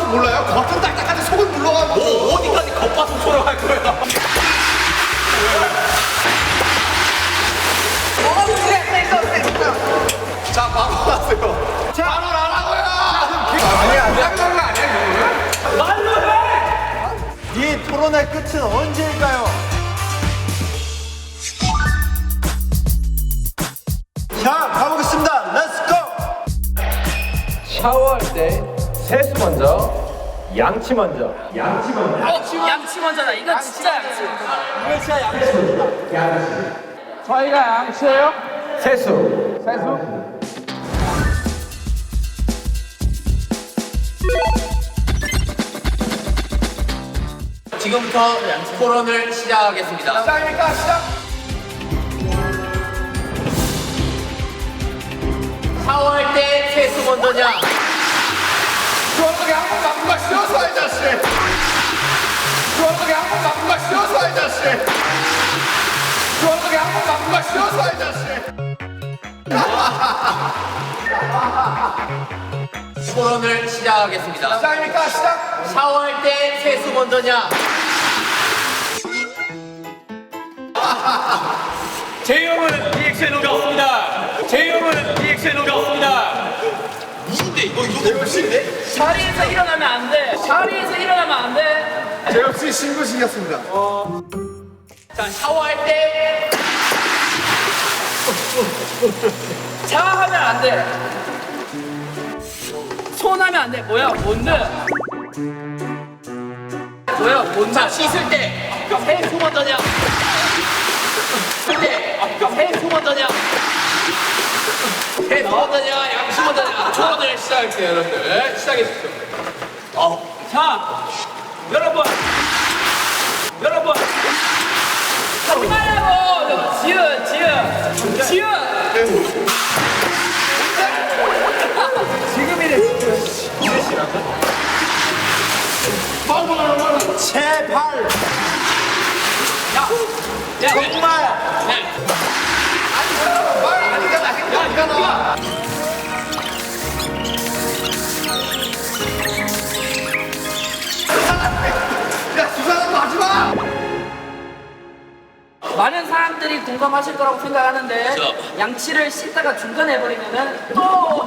몰라요? 겉은 딱딱한데 속은 물렁하고. 뭐 어디까지 겉바속처럼 할 거야? 자, 바로 하세요. 자, 바로 하라고요. 아니야. 거 아니야, 이거는? 말로 해! 이 토론의 끝은 언제일까요? 자, 가보겠습니다. 렛츠고! 샤워할 때 세수 먼저, 양치 먼저. 양치 먼저. 양치 먼저다. 이거 진짜 양치. 이거 진짜 양치입니다. 저희가 양치예요? 세수. 세수? 지금부터 토론을 시작하겠습니다. 시작입니까? 시작. 샤워할 때 세수 먼저냐? 시원하게 한번 바꾼 거 쉬워서, 이 자식. 시원하게 한번 바꾼 거 쉬워서, 이 자식. 시원하게 한번 바꾼 거 쉬워서, 이 자식. 토론을 시작하겠습니다. 시작입니까? 시작. 샤워할 때 세수 먼저냐? 제이홉은 리액션이 없습니다. 제이홉은 리액션이 없습니다. 무슨데 이거 대박인데? 자리에서 일어나면 안 돼. 자리에서 일어나면 안 돼. 제 역시 신고식이었습니다. 자 샤워할 때 자하면 안 돼. 손하면 안 돼. 뭐야? 뭔데? 뭐야? 뭔데? 자 씻을 때 세수 먼저냐? 씻을 때 세수 먼저냐? 세수 먼저냐? 양치 먼저냐? 토론을 시작할게요 여러분들. 시작해주세요. 자, 여러분. 하지 말라고. 지읒. 제발! 야, 정말! 말 아니잖아. 행동이잖아. 야, 두 사람 하지 마. 많은 사람들이 공감하실 거라고 생각하는데 그렇죠. 양치를 씻다가 중간에 해버리면은 또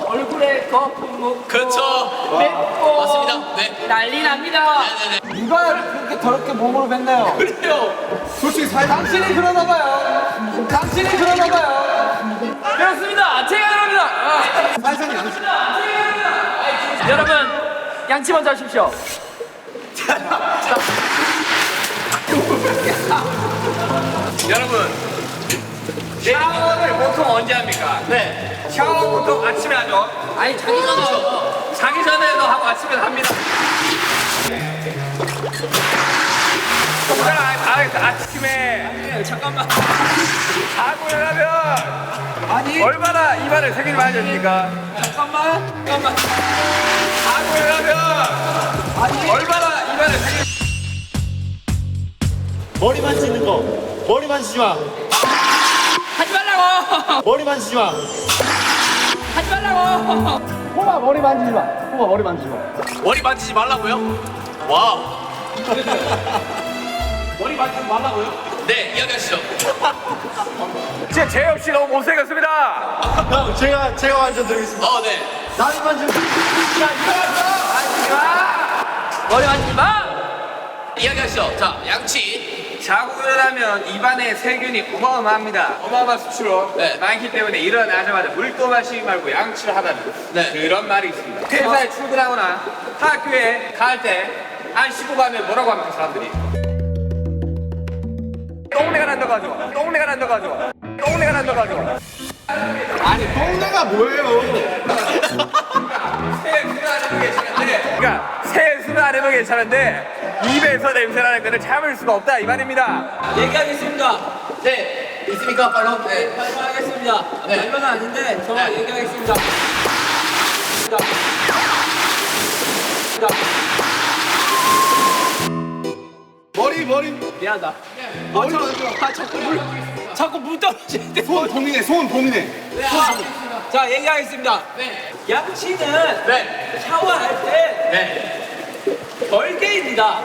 얼굴에 거품 묻고 그렇죠. 맵고 맞습니다. 네. 난리 납니다. 네네네. 누가 그렇게 더럽게 몸으로 뱉나요? 그래요. 솔직히 사회 당신이 그러나 봐요. 당신이 그러나 봐요. 그렇습니다. 제가 그럽니다. 사회상 양심. 여러분 양치 먼저 하십시오. 여러분, 샤워를 보통 언제 합니까? 네. 샤워 보통 아침에 하죠. 아니 자기 전에 자기 전에도 하고 아침에 합니다. 아침에 잠깐만. 자고 일어나면 얼마나 입안을 세균이 많이 됩니까? 잠깐만. 자고 일어나면 얼마나 입안을 세균이 머리 만지는 거. 머리 만지지 마. 하지 말라고. 머리 만지지 마. 하지 말라고. 호마 머리 만지지 마. 호마 머리 만지지 마. 머리 만지지 말라고요? 와우. 머리 만지지 말라고요? 네, 이야기하시죠. 진짜 제이 없이 너무 못생겼습니다. 형, 제가 완전 드리겠습니다. 네. 나는 만지는 머리 만지지 마. 이야기하시죠. 자, 양치. 자고 일어나면 입안에 세균이 어마어마합니다. 어마어마한 수치로 네. 많기 때문에 일어나자마자 물도 마시지 말고 양치를 하다는 네. 그런 말이 있습니다. 회사에 출근하거나 학교에 갈 때 안 씻고 가면 뭐라고 합니까 사람들이? 똥내가 난다가지고 똥내가 난다가지고 똥내가 난다가지고 아니, 동네가 뭐예요? 세수는 안 해도 괜찮은데 그러니까 세수는 안 해도 괜찮은데 입에서 냄새 나는 거는 참을 수가 없다 이 말입니다. 얘기하겠습니다. 네. 있습니까, 발로? 네. 발표하겠습니다. 네. 발표는 아닌데 정말 네. 얘기하겠습니다. 머리. 미안하다. 머리. 자꾸 물 떨어지는데. 손 고민해. 자 얘기하겠습니다. 네. 양치는 네. 샤워할 때 네. 별개입니다.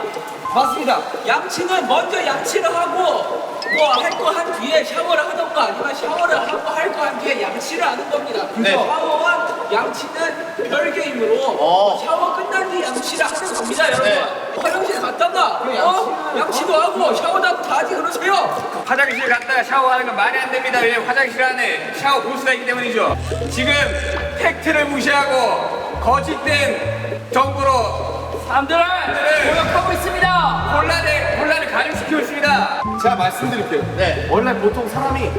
맞습니다. 양치는 먼저 양치를 하고 뭐 할 거 한 뒤에 샤워를 하던가 아니면 샤워를 하고 할 거 한 뒤에 양치를 하는 겁니다. 네. 샤워와 양치는 별개이므로 샤워 끝난 뒤 양치를 하는 겁니다, 여러분. 네. 화장실 갔다가 양치도 하고 샤워도 하고 다 하지 그러세요. 화장실 갔다가 샤워하는 건 말이 안 됩니다. 왜냐면 화장실 안에 샤워 부스가 있기 때문이죠. 지금 팩트를 무시하고 거짓된 정보로 사람들을 모욕하고 있습니다. 혼란을 가중시키고 있습니다. 제가 말씀드릴게요. 네. 원래 보통 사람이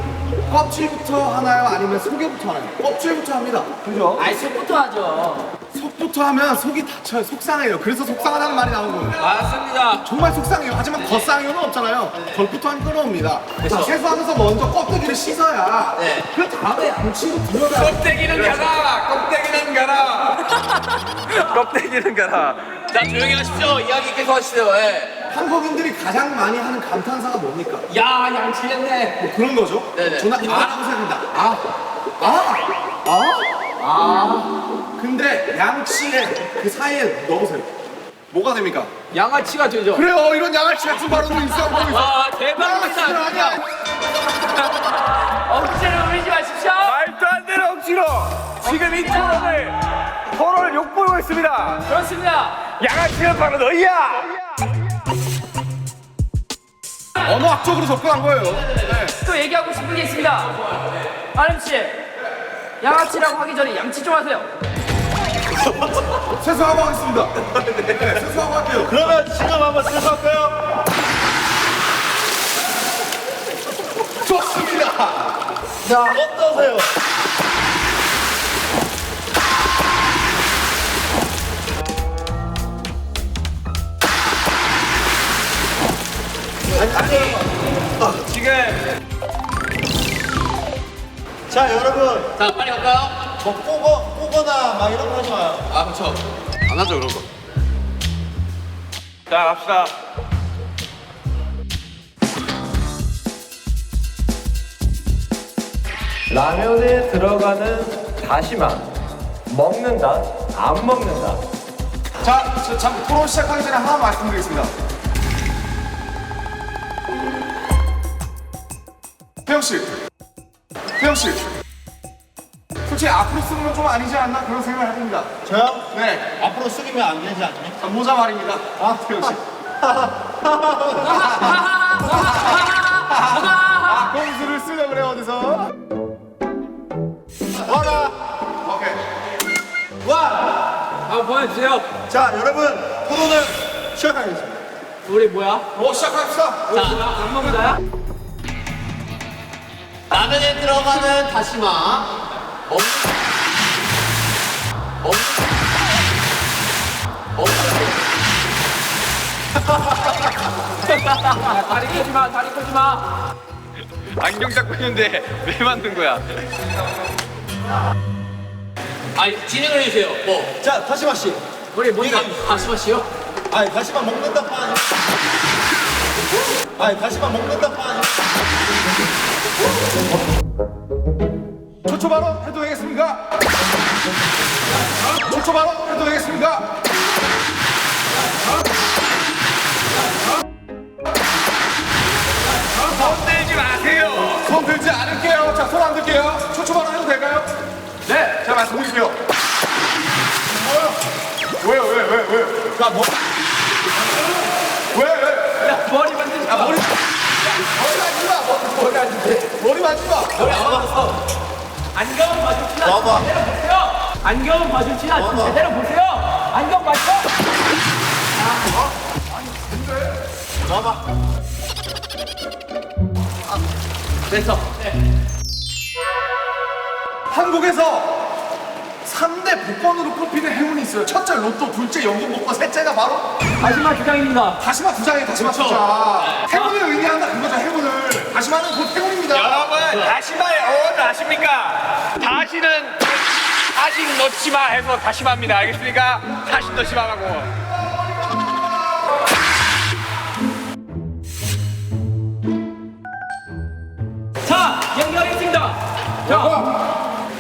껍질부터 하나요? 아니면 속에부터 하나요? 껍질부터 합니다. 그죠? 아이 속부터 하죠. 속부터 하면 속이 다쳐요. 속상해요. 그래서 속상하다는 말이 나온 거예요. 맞습니다. 정말 속상해요. 하지만 겉상해요는 없잖아요. 덜부터 하면 끓어옵니다. 자, 세수하면서 먼저 껍데기를 씻어야 네. 그 다음에 양치로 들어가요. 껍데기는 가라. 껍데기는 가라. 껍데기는 가라. 자, 조용히 하십시오. 이야기 계속 하시죠. 예. 한국인들이 가장 많이 하는 감탄사가 뭡니까? 야 양치했네. 뭐 그런 거죠? 네네. 저는 이거라고 생각합니다. 근데 양치에 그 사이에 넣으세요. 뭐가 됩니까? 양아치가 되죠. 그래요. 이런 양아치 같은 발언도 있어. 아 대박입니다. 양아치는 아니야. 억지를 부리지 마십시오. 말도 안 되는 억지로 지금 이 토론을 욕보이고 있습니다. 그렇습니다. 양아치는 바로 너희야. 언어학적으로 접근한 거예요. 네. 또 얘기하고 싶은 게 있습니다. 아름 씨, 양아치라고 하기 전에 양치 좀 하세요. 세수하고 하겠습니다. 네, 세수하고 할게요. 그러면 지금 한번 세수할까요? 좋습니다. 자, 어떠세요? 지금 자, 여러분. 자, 빨리 갈까요? 뭐 꼬거나 막 이런 거 하지 마요. 아, 그렇죠. 안 하죠, 그런 거. 자 갑시다. 라면에 들어가는 다시마 먹는다 안 먹는다. 자, 토론 시작하기 전에 하나 말씀드리겠습니다. 태영 씨, 솔직히 앞으로 쓰는 건 좀 아니지 않나 그런 생각을 해봅니다. 저요? 네, 앞으로 숙이면 안 되지 않니? 자, 모자 말입니다. 태영 씨. 공수를 쓰려 그래 어디서? 와라. 오케이. 와. 한번 보여주세요. 자, 여러분. 토론을 시작하겠습니다. 우리 뭐야? 시작합시다. 자, 안 먹는다야? 라면에 들어가는 다시마. 다리 꼬지 마, 다리 꼬지 마. 안경 잡고 있는데 왜 만든 거야? 아니, 진행을 해주세요. 뭐. 자, 다시마 씨. 우리 뭔가 다시 마시요? 아니, 다시마 먹는다 파니. 아니, 다시마 먹는다 파니. 초초 발언 해도 되겠습니까? 초초 발언 해도 되겠습니까? 손 들지 마세요. 손 들지 않을게요. 자, 손 안 들게요. 초초 발언 해도 될까요? 네, 자, 말씀드릴게요. 왜요? 왜? 자, 뭐? 왜? 야, 머리 만지지 마. 머리 만지지 마. 머리 만지지 마. 안경 마주치나 와봐. 제대로 보세요. 안경 마주치나 제대로 보세요. 안경 맞죠? 와봐. 됐어. 네. 한국에서 3대 복권으로 꼽히는 행운이 있어요. 첫째 로또, 둘째 연금 복권, 셋째가 바로 마지막 주장입니다. 다시마 두 장이에요. 다시마 두 장. 행운을 의미한다 그거죠. 행운을. 다시마는 곧 행운입니다. 여러분 다시마의 어원을 아십니까? 다시는 다시 넣지 마 해서 다시마입니다. 알겠습니까? 다시 넣지 마라고. 자, 연결했습니다.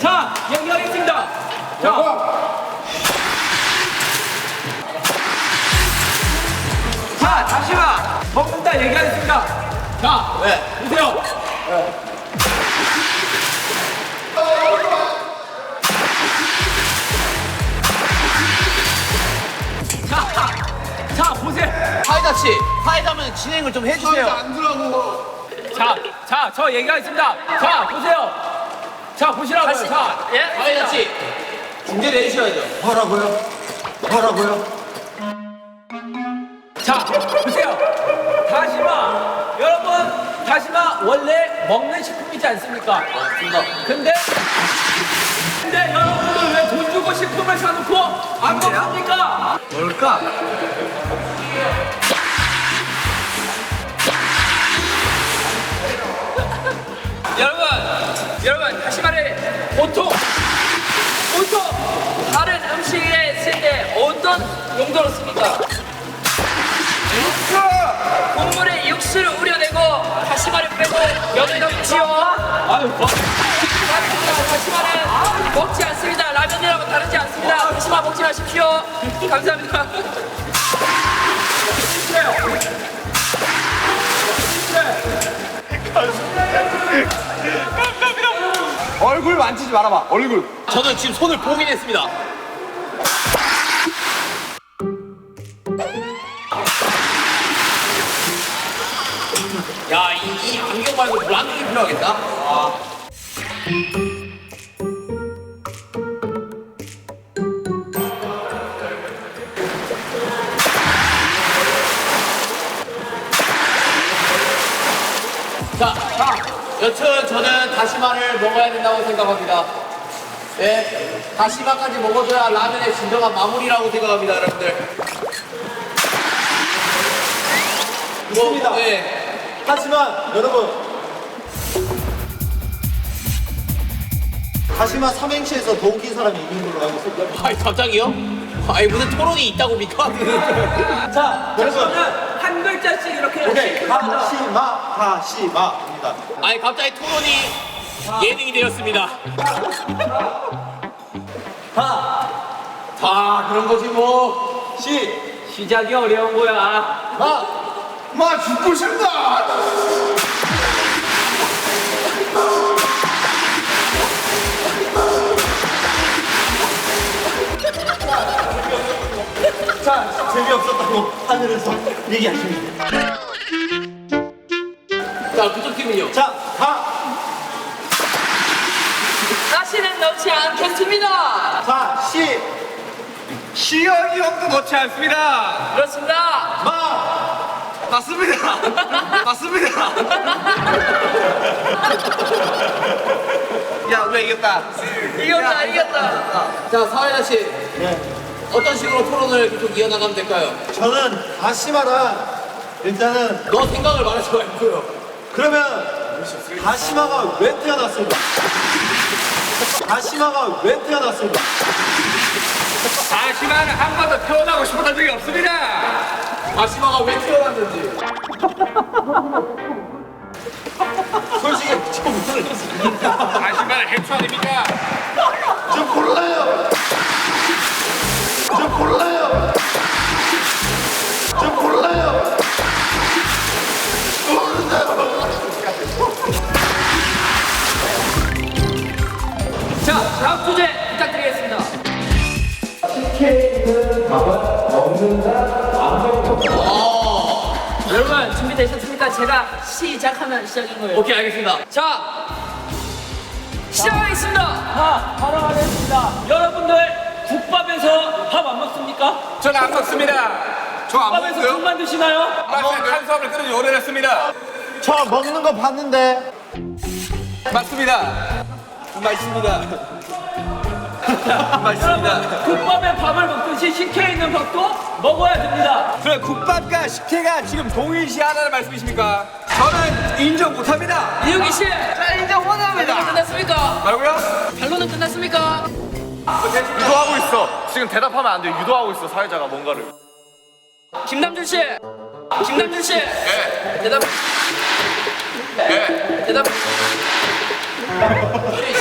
자, 연결했습니다. 자, 제가 얘기하겠습니다. 자, 보세요. 자, 보세요. 사이다 씨, 사이다면 진행을 좀 해주세요. 안 들어가고. 자, 저 얘기하겠습니다. 자, 보세요. 자, 보시라고요. 자, 사이다 씨, 중재 내주셔야죠. 뭐라고요? 자, 보세요. 다시마. 여러분, 다시마 원래 먹는 식품이지 않습니까? 근데 여러분들 왜 돈 주고 식품을 사놓고 안 먹습니까? 뭘까? 여러분, 다시마를 보통 다른 음식에 쓸 때 어떤 용도로 씁니까? 국물에 육수를 우려내고 다시마를 빼고 여기 넣지요. 다시마는 먹지 않습니다. 라면이라고 다르지 않습니다. 다시마 먹지 마십시오. 감사합니다. 얼굴 만지지 말아봐. 얼굴. 저는 지금 손을 보긴 했습니다. 야, 이 안경 말고 물 안경이 필요하겠다. 자, 여튼 저는 다시마를 먹어야 된다고 생각합니다. 네, 다시마까지 먹어줘야 라면의 진정한 마무리라고 생각합니다, 여러분들. 있습니다. 네. 하지만 여러분, 다시마 삼행시에서 더 웃긴 사람이 이긴 걸로 알고 있습니다. 아이, 갑자기요? 아이, 무슨 토론이 있다고 닙니까? 자, 여러분, 저는 한 글자씩 이렇게 오케이. 다시마입니다. 아니, 갑자기 토론이 예능이 되었습니다. 그런 거지 뭐. 시작이 어려운 거야. 마 죽고 싶다. 자, 재미없었다고 하늘에서 얘기하십니다. 자, 그쪽 팀은요? 자, 다시는 넣지 않겠습니다. 자, 시연이 형도 넣지 않습니다. 그렇습니다. 맞습니다. 맞습니다. 야, 우리가 이겼다. 이겼다. 자, 사회자 씨. 네. 어떤 식으로 토론을 계속 이어나가면 될까요? 저는 다시마랑 일단은 너 생각을 말해서 말고요. 그러면 다시마가 왜 태어났을까? 다시마가 왜 태어났을까? 다시마는 한 번도 태어나고 싶었던 적이 없습니다. 다시마가 왜 태어났는지. 솔직히 좀 모르겠습니다. 다시마는 해초 아닙니까? 좀 골라요. 자, 다음 주제 부탁드리겠습니다. CK는 밥은 먹는다, 안 먹는다. 여러분 준비되셨습니까? 제가 시작하면 시작인 거예요. 오케이, 알겠습니다. 자, 시작하겠습니다. 바로 하겠습니다. 여러분들 국밥에서 밥 안 먹습니까? 저는 안 먹습니다. 저 안 국밥에서 먹고요. 국만 드시나요? 탄수화물 끊은 지 오래됐습니다. 저 먹는 거 봤는데 맞습니다. 맛있습니다. 여러분 국밥에 밥을 먹듯이 식혜에 있는 밥도 먹어야 됩니다. 그럼 국밥과 식혜가 지금 동일시하다는 말씀이십니까? 저는 인정 못합니다. 이용기 씨, 인정 못합니다. 결론은 끝났습니까? 뭐라고요? 결론은 끝났습니까? 유도하고 있어. 지금 대답하면 안 돼. 유도하고 있어. 사회자가 뭔가를. 김남준 씨, 네. 대답. 네. 대답.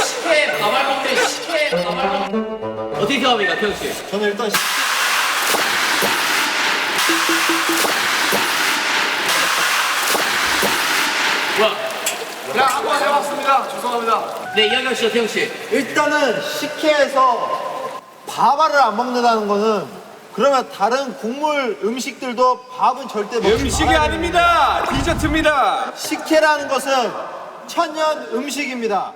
식혜 밥알 먹는데 식혜 밥알 먹는. 어떻게 생각합니까, 태영 씨? 저는 일단 그냥 한번 해봤습니다. 죄송합니다. 네, 이야기하시죠, 태용 씨. 일단은 식혜에서 밥알을 안 먹는다는 거는 그러면 다른 국물 음식들도 밥은 절대 먹지 음식이 말아야 아닙니다. 디저트입니다. 식혜라는 것은 천연 음식입니다.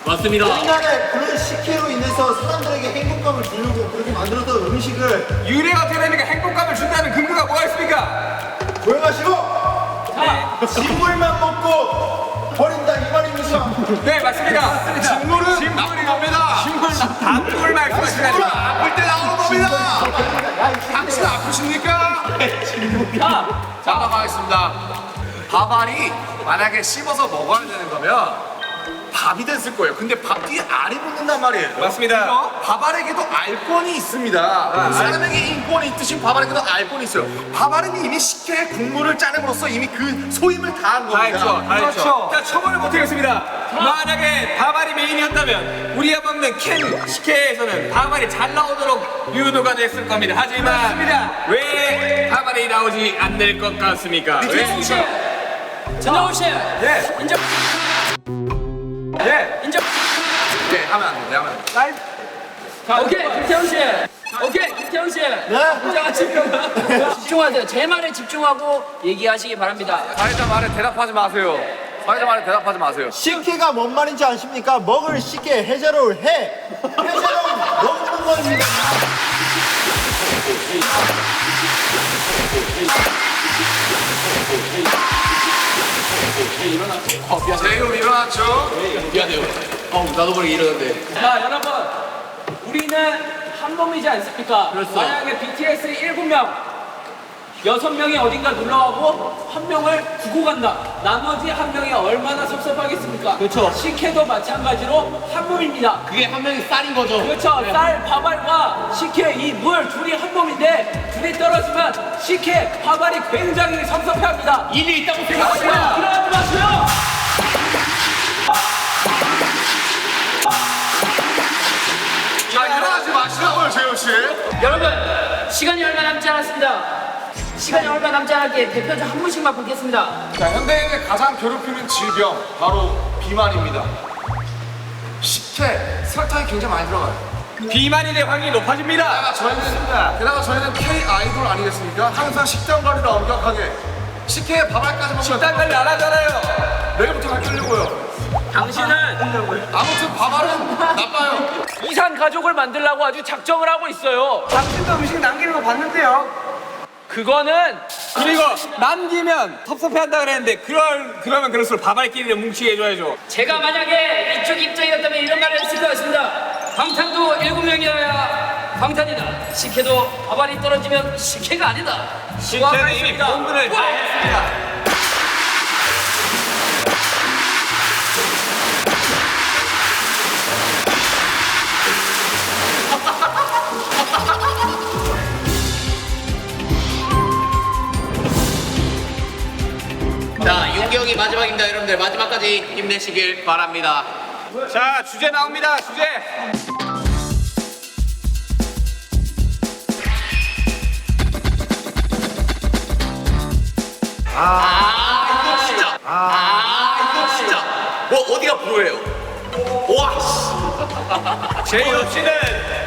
맞습니다. 옛날에 그런 식혜로 인해서 사람들에게 행복감을 주려고 그렇게 만들었던 음식을 유래가 어떻게 됩니까? 행복감을 준다는 근거가 뭐가 있습니까? 조용하시고 진물만 먹고 버린다 이 말입니다. 네, 맞습니다. 진물은 나쁜 겁니다. 단물 말씀하시는 진물은 아플 때 나오는 겁니다. 당신 아프십니까? 자, 넘어가겠습니다. 밥알이 만약에 씹어서 먹어야 되는 거면 밥이 됐을 거예요. 근데 밥 뒤에 알이 붙는단 말이에요. 맞습니다. 밥알에게도 알권이 있습니다. 사람에게 인권이 있듯이 밥알에게도 알권이 있어요. 밥알은 이미 식혜의 국물을 짜냄으로써 이미 그 소임을 다한 다 겁니다. 했죠. 다 했죠. 자, 처벌을 못하겠습니다. 만약에 밥알이 메인이었다면 우리가 먹는 캔 식혜에서는 밥알이 잘 나오도록 유도가 됐을 겁니다. 하지만 왜 밥알이 나오지 않을 것 같습니까? 김태훈 씨, 전영훈 씨, 예. 인정. 예. 인정. 네, 하면 안 돼. 네, 하면 안 돼. 자, 오케이, 김태훈 씨. 오케이, 김태훈 씨. 인정하시면 집중하세요. 제 말에 집중하고 얘기하시기 바랍니다. 사회자 말에 대답하지 마세요. 사회자 말에 대답하지 마세요. 식혜가 뭔 말인지 아십니까? 먹을 식혜 해자로울 해 해자로울 먹는 겁니다. 제이로 일어났죠? 미안해요. 나도 모르게 이러는데. 자, 여러분. 우리는 한 몸이지 않습니까? 그렇죠. 만약에 BTS 7명, 6명이 어딘가 놀러가고 한 명을 두고 간다. 나머지 한 명이 얼마나 섭섭하겠습니까? 그렇죠. 식혜도 마찬가지로 한 몸입니다. 그게 한 명이 쌀인 거죠. 그렇죠. 쌀, 밥알과 식혜 이 물 둘이 한 몸인데 둘이 떨어지면 식혜, 밥알이 굉장히 섭섭해합니다. 일이 있다고 생각합니다. 일어나지 마세요. 자, 일어나지 마시라고요, 재현 씨. 여러분, 시간이 얼마 남지 않았습니다. 시간이 얼마 남지 않았기에 대표자 한 분씩만 뽑겠습니다. 자, 현대인을 가장 괴롭히는 질병 바로 비만입니다. 식혜, 설탕이 굉장히 많이 들어가요. 비만이 될 확률이 높아집니다. 게다가 저희는 K 아이돌 아니겠습니까? 항상 식단 관리를 엄격하게 식혜에 밥알까지 먹으면 식단 관리 안 하잖아요. 내일부터 바뀌려고요. 당신은 아무튼 밥알은 나빠요. 이산 가족을 만들려고 아주 작정을 하고 있어요. 당신도 음식 남기는 거 봤는데요. 그거는 그리고 남기면 섭섭해한다 그랬는데 그러면 그럴수록 밥알끼리를 뭉치게 해줘야죠. 제가 만약에 이쪽 입장이었다면 이런 말을 했을 것 같습니다. 방탄도 7명이어야 방탄이다. 식혜도 밥알이 떨어지면 식혜가 아니다. 저는 이미 본분을 다 했습니다. 자, 윤경이 마지막입니다, 여러분들. 마지막까지 힘내시길 바랍니다. 자, 주제 나옵니다. 주제. 이거 진짜. 뭐, 어디가 불호예요? 와, 씨. 제이홉 씨는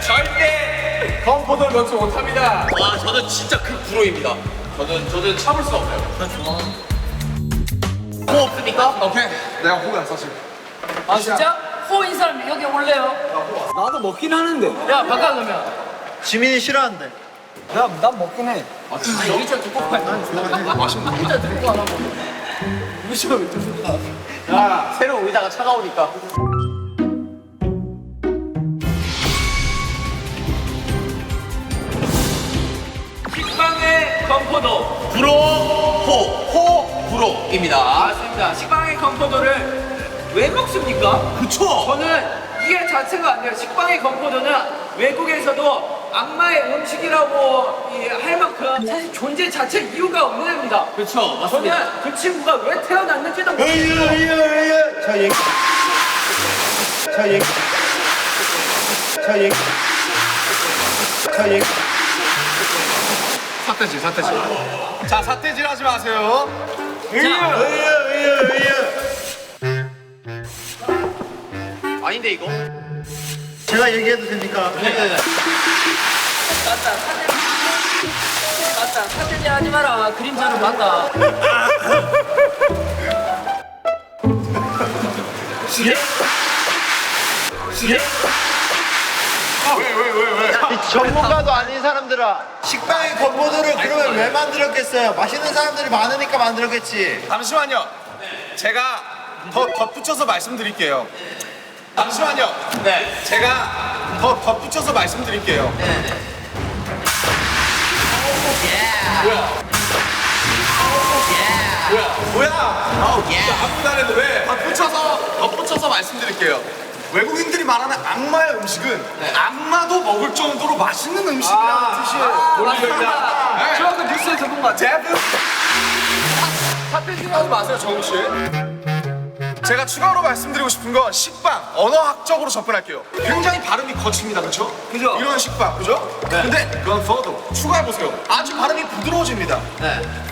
절대 건포도를 넣지 못합니다. 와, 저는 진짜 그 불호입니다. 저는 참을 수 없어요. 뭐 없습니까? 오케이, 내가 호구야 사실. 아 진짜? 호인 사람 여기 올래요? 나도 먹긴 하는데. 야 바꿔 그러면. 지민이 싫어한대. 난 먹긴 해. 아 여기 저 두고 팔. 맛있는 진짜 두고 하나 야, 새로 오이다가 차가우니까. 식빵의 건포도. 불호입니다. 맞습니다. 식빵의 건포도를 왜 먹습니까? 그쵸? 저는 이해 자체가 안 돼요. 식빵의 건포도는 외국에서도 악마의 음식이라고 할 만큼 사실 존재 자체 이유가 없는 애입니다. 그쵸, 맞습니다. 저는 그 친구가 왜 태어났는지도 모르겠어요. 삿대질. 자, 삿대질 하지 마세요. 아닌데 이거? 제가 얘기해도 됩니까? 맞다. 사태지 하지 마라. 그림자로 봤다. 이 전문가도 아닌 사람들아, 식빵의 건포도를 그러면 왜 만들었겠어요? 맛있는 사람들이 많으니까 만들었겠지. 잠시만요. 제가 더 덧붙여서 말씀드릴게요. 잠시만요. 네. 제가 더 덧붙여서 말씀드릴게요. 뭐야? 아무도 안 해도 왜? 덧붙여서 말씀드릴게요. 외국인들이 말하는 악마의 음식은 악마도 먹을 정도로 맛있는 음식이라는 뜻이에요. 맞습니다. 저 아까 뉴스에서 본 것 같아요. 사태 생각하지 마세요, 정우 씨. 제가 추가로 말씀드리고 싶은 건 식빵, 언어학적으로 접근할게요. 굉장히 발음이 거칩니다, 그렇죠? 그죠? 이런 식빵, 그죠? 근데 그건 더도 추가해보세요. 아주 발음이 부드러워집니다.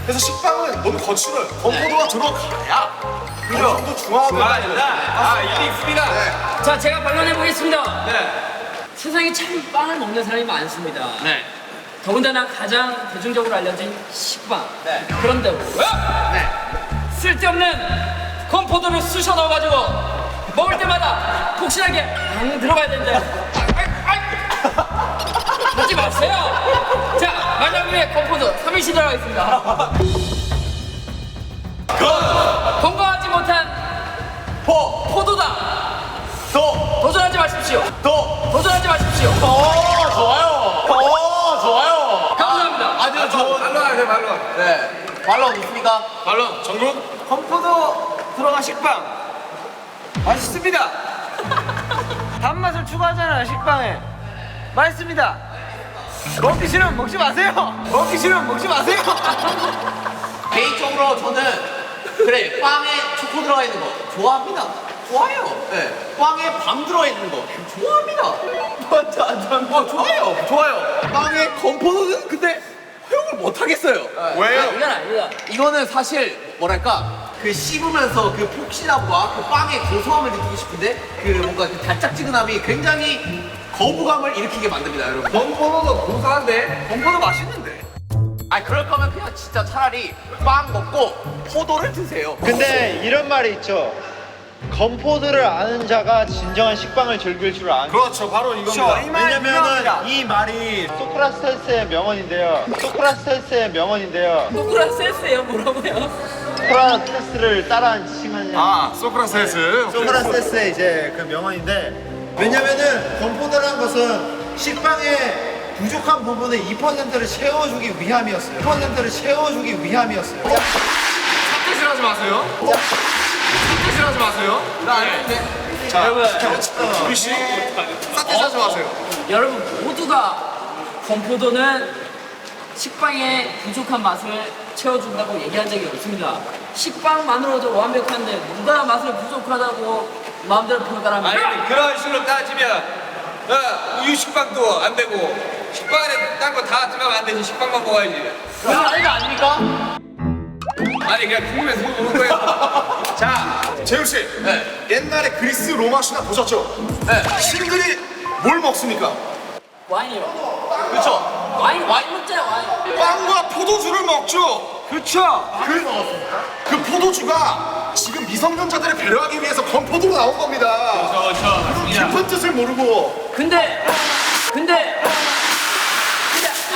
그래서 식빵은 너무 거칠어요. 건포도가 들어가야 어느 정도 중화가 된다. 일리 있습니다. 자, 제가 반론해 보겠습니다. 세상에 참 빵을 먹는 사람이 많습니다. 네. 더군다나 가장 대중적으로 알려진 식빵. 그런데 왜? 쓸데없는 건포도를 쑤셔 넣어가지고 먹을 때마다 폭신하게 들어가야 되는데 하지 마세요. 자, 만약 위에 건포도 3일씩 들어가겠습니다. 건강하지 못한 포도다. 도전하지 마십시오. 도전하지 마십시오. 좋아요. 감사합니다. 아주 좋은. 말로. 네. 말로 있습니까? 말로. 정국. 건포도 들어간 식빵. 맛있습니다. 단맛을 추가하잖아요, 식빵에. 맛있습니다. 먹기 싫으면 먹지 마세요. 먹기 싫으면 먹지 마세요. 개인적으로 저는 그래 빵에 초코 들어가 있는 거 좋아합니다. 좋아요. 네. 빵에 밤 들어가 있는 거 좋아합니다. 좋아요. 빵에 건포도는 근데 허용을 못 하겠어요. 왜요? 이건 아니다. 이거는 사실 뭐랄까 그 씹으면서 그 폭신함과 그 빵의 고소함을 느끼고 싶은데 그 뭔가 그 달짝지근함이 굉장히 거부감을 일으키게 만듭니다, 여러분. 건포도도 고소한데 건포도 맛있는데. 아 그럴 거면 그냥 진짜 차라리 빵 먹고 포도를 드세요. 근데 이런 말이 있죠. 건포도를 아는 자가 진정한 식빵을 즐길 줄 아는. 그렇죠, 바로 이겁니다. 왜냐면은 이 말이 소크라테스의 명언인데요. 소크라테스예요, 뭐라고요? 소크라테스를 따라한 칭하냐. 아, 소크라테스. 소크라테스의 이제 그 명언인데, 왜냐면은 건포도라는 것은 식빵의 부족한 부분의 2%를 채워주기 위함이었어요. 2%를 채워주기 위함이었어요. 사태질하지 마세요. 사태질하지 마세요. 나 아는데. 자, 우리 씨, 사태질하지 마세요. 여러분 모두가 건포도는 식빵의 부족한 맛을 채워준다고 얘기한 적이 없습니다. 식빵만으로도 완벽한데 누가 맛을 부족하다고 마음대로 평가합니까? 아니 그런 식으로 따지면 우유 식빵도 안 되고 식빵 안에 딴 거 다 들어가면 안 되지. 식빵만 먹어야지. 그건 아니가 아닙니까? 아니 그냥 궁금해서 물어보는 거예요. 자, 재훈 씨. 옛날에 그리스 로마 신화 보셨죠? 신들이 뭘 먹습니까? 와인이요. 그렇죠. 와인 먹잖아요, 와인. 빵과 포도주를 먹죠. 그렇죠. 그 포도주가 지금 미성년자들을 배려하기 위해서 건포도로 나온 겁니다. 깊은 뜻을 모르고. 근데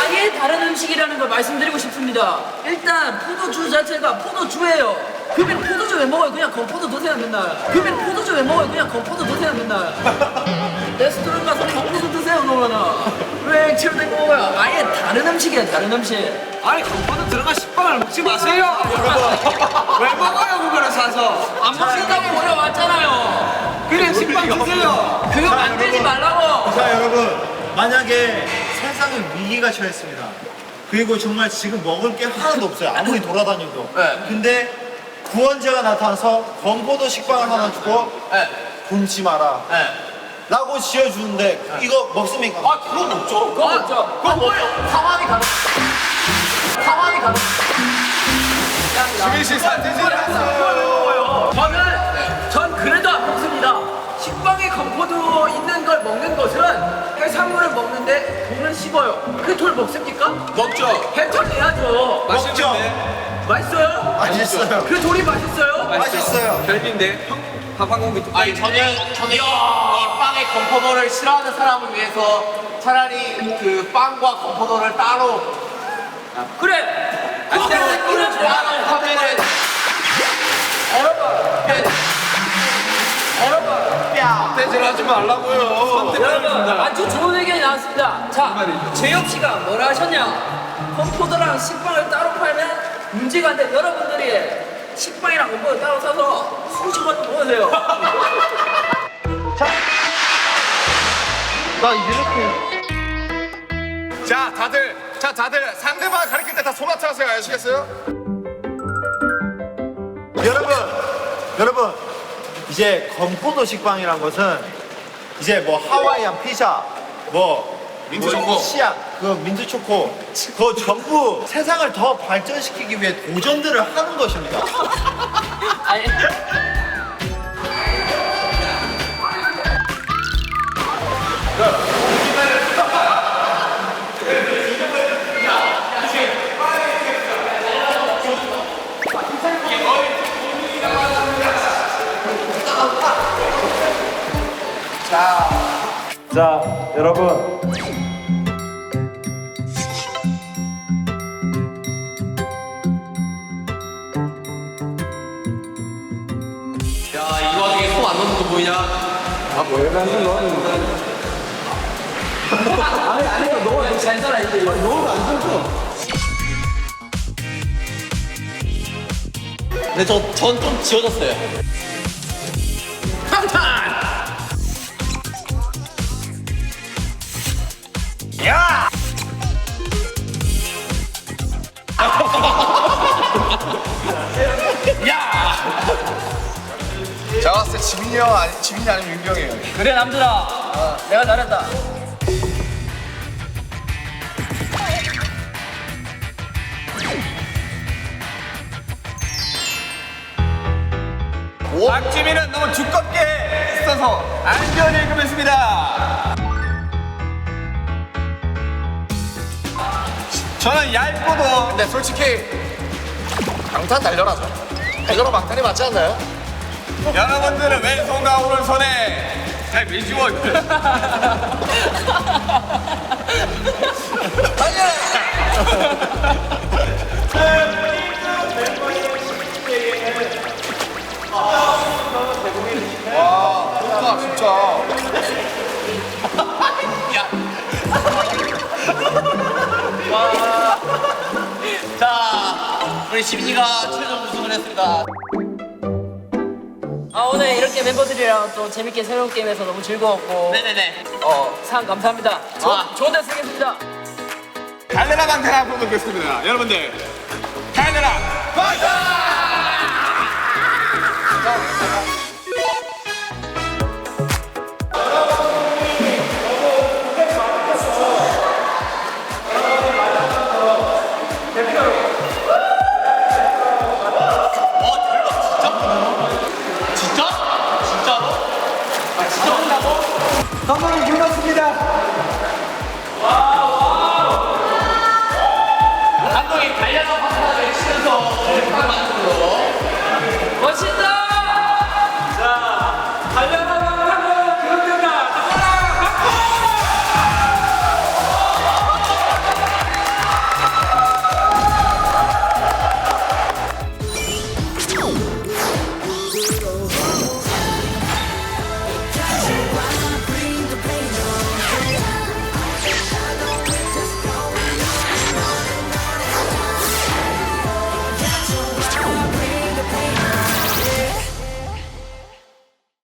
아예 다른 음식이라는 걸 말씀드리고 싶습니다. 일단 포도주 자체가 포도주예요. 그러면 포도주 왜 먹어요? 그냥 건포도 드세요 맨날. 레스토랑 가서 건포도 드세요 그러면은. 왜 액체로 먹어요? 아예 다른 음식이야, 다른 음식. 아니 건포도 들어간 식빵을 먹지 마세요. 왜 먹어요 그거를 사서? 안 먹는다고 물어봤잖아요. 그냥 식빵 드세요. 그거 만들지 말라고. 자, 여러분, 만약에 세상에 위기가 처했습니다. 그리고 정말 지금 먹을 게 하나도 없어요. 아무리 돌아다녀도. 근데 구원자가 나타나서 건포도 식빵을 하나 주고 굶지 마라 라고 지어주는데 이거 먹습니까? 아 그건 먹죠. 그거 먹죠. 그건 뭐예요? 상황이 다르. 지금 지민씨 사태질을 했어요. 전 그래도 안 먹습니다. 식빵에 건포도 있는 걸 먹는 것은 해산물을 먹는데 돌을 씹어요. 그 돌 먹습니까? 먹죠. 해탈해야죠. 먹죠. 맛있어요? 맛있어요. 그 돌이 맛있어요? 맛있어요. 별미인데 밥 한 공기 아니 저는 이 빵에 건포도를 싫어하는 사람을 위해서 차라리 그 빵과 건포도를 따로 그래. 따로 하면은 사태질 하지 말라고요. 여러분 아주 좋은 의견이 나왔습니다. 자, 재혁 씨가 뭐라 하셨냐? 건포도랑 식빵을 따로 팔면 문제가 안 돼. 여러분들이 식빵이랑 건포도 따로 사서 수십원 좀 모으세요. 자, 다들 상대방 가리킬 때 다 손아트 하세요. 아시겠어요? 여러분 이제 건포도 식빵이란 것은 이제 뭐 하와이안 피자 민트 초코. 치약 그 민트 초코 그거 전부 세상을 더 발전시키기 위해 도전들을 하는 것입니다. 아니, 자, 여러분. 야 이 와중에 손 안 넣는 거 보이냐? 잘 살아 이제. 근데 전 좀 지워졌어요. 제가 봤을 때 지민이 아니면 윤경이에요. 그래 남들아, 내가 잘했다. 박지민은 너무 두껍게 써서 안전 읽으면습니다. 저는 얇고도 근데 솔직히 방탄 달려라죠. 달려라 방탄이 맞지 않나요? 여러분들은 왼손과 오른손에 잘 밀지워. 와, 진짜. 자 우리 지민이가 최종 우승을 했습니다. 아 오늘 이렇게 멤버들이랑 또 재밌게 새로운 게임에서 너무 즐거웠고 네네네. 상 감사합니다. 좋은 데 쓰겠습니다. 달려라 방탄 한번 보겠습니다. 여러분들 달려라 방탄!